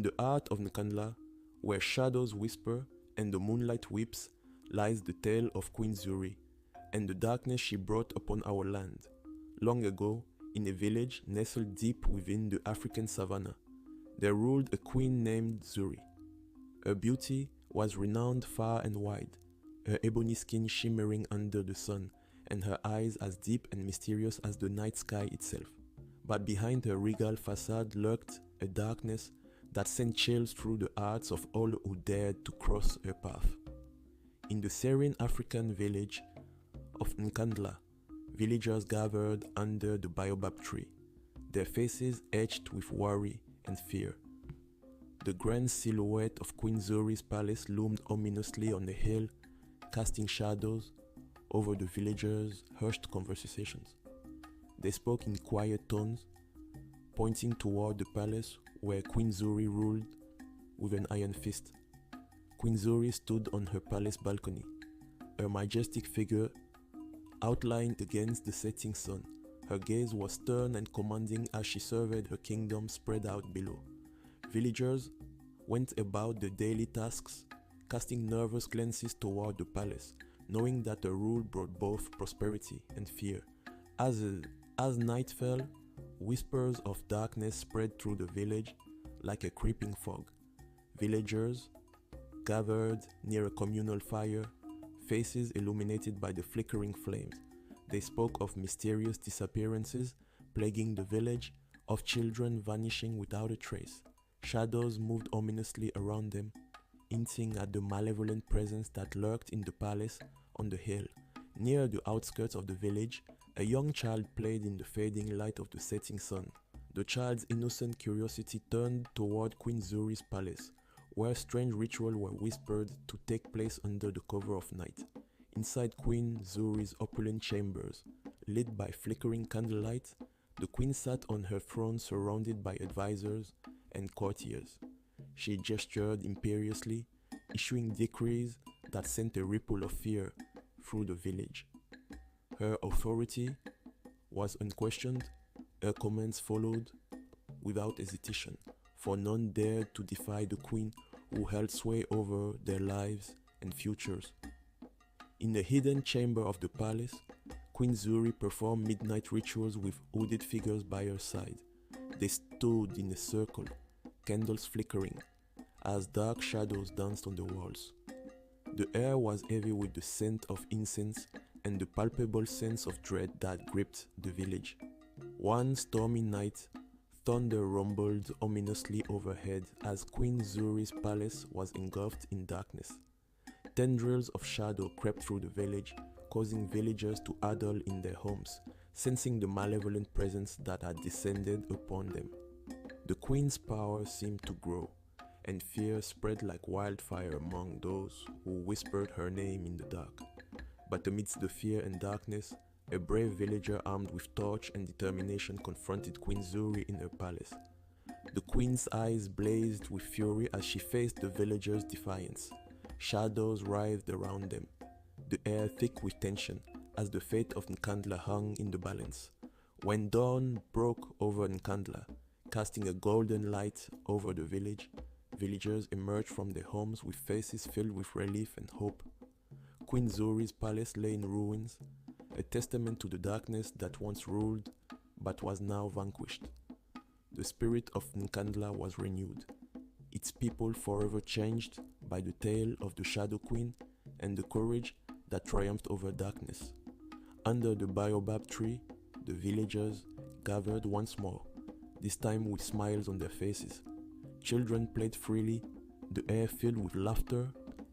the heart of Nkandla, where shadows whisper and the moonlight weeps, lies the tale of Queen Zuri and the darkness she brought upon our land. Long ago, in a village nestled deep within the African savannah, there ruled a queen named Zuri. Her beauty was renowned far and wide, her ebony skin shimmering under the sun, and her eyes as deep and mysterious as the night sky itself. But behind her regal facade lurked a darkness that sent chills through the hearts of all who dared to cross her path. In the serene African village of Nkandla, villagers gathered under the baobab tree, their faces etched with worry and fear. The grand silhouette of Queen Zuri's palace loomed ominously on the hill, casting shadows over the villagers' hushed conversations. They spoke in quiet tones, pointing toward the palace where Queen Zuri ruled with an iron fist. Queen Zuri stood on her palace balcony, her majestic figure outlined against the setting sun. Her gaze was stern and commanding as she surveyed her kingdom spread out below. Villagers went about their daily tasks, casting nervous glances toward the palace, knowing that her rule brought both prosperity and fear. As night fell, whispers of darkness spread through the village like a creeping fog. Villagers gathered near a communal fire, faces illuminated by the flickering flames. They spoke of mysterious disappearances plaguing the village, of children vanishing without a trace. Shadows moved ominously around them, hinting at the malevolent presence that lurked in the palace on the hill. Near the outskirts of the village, a young child played in the fading light of the setting sun. The child's innocent curiosity turned toward Queen Zuri's palace, where strange rituals were whispered to take place under the cover of night. Inside Queen Zuri's opulent chambers, lit by flickering candlelight, the queen sat on her throne surrounded by advisors and courtiers. She gestured imperiously, issuing decrees that sent a ripple of fear through the village. Her authority was unquestioned, her commands followed without hesitation, for none dared to defy the queen who held sway over their lives and futures. In a hidden chamber of the palace, Queen Zuri performed midnight rituals with hooded figures by her side. They stood in a circle, candles flickering, as dark shadows danced on the walls. The air was heavy with the scent of incense and the palpable sense of dread that gripped the village. One stormy night, thunder rumbled ominously overhead as Queen Zuri's palace was engulfed in darkness. Tendrils of shadow crept through the village, causing villagers to huddle in their homes, sensing the malevolent presence that had descended upon them. The queen's power seemed to grow, and fear spread like wildfire among those who whispered her name in the dark. But amidst the fear and darkness, a brave villager armed with torch and determination confronted Queen Zuri in her palace. The queen's eyes blazed with fury as she faced the villagers' defiance. Shadows writhed around them, the air thick with tension as the fate of Nkandla hung in the balance. When dawn broke over Nkandla, casting a golden light over the village, villagers emerged from their homes with faces filled with relief and hope. Queen Zuri's palace lay in ruins, a testament to the darkness that once ruled but was now vanquished. The spirit of Nkandla was renewed, its people forever changed by the tale of the Shadow Queen and the courage that triumphed over darkness. Under the baobab tree, the villagers gathered once more, this time with smiles on their faces. Children played freely, the air filled with laughter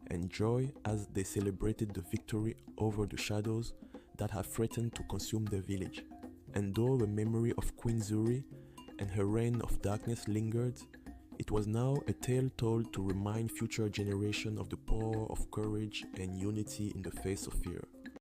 and joy as they celebrated the victory over the shadows that had threatened to consume their village. And though the memory of Queen Zuri and her reign of darkness lingered, it was now a tale told to remind future generations of the power of courage and unity in the face of fear.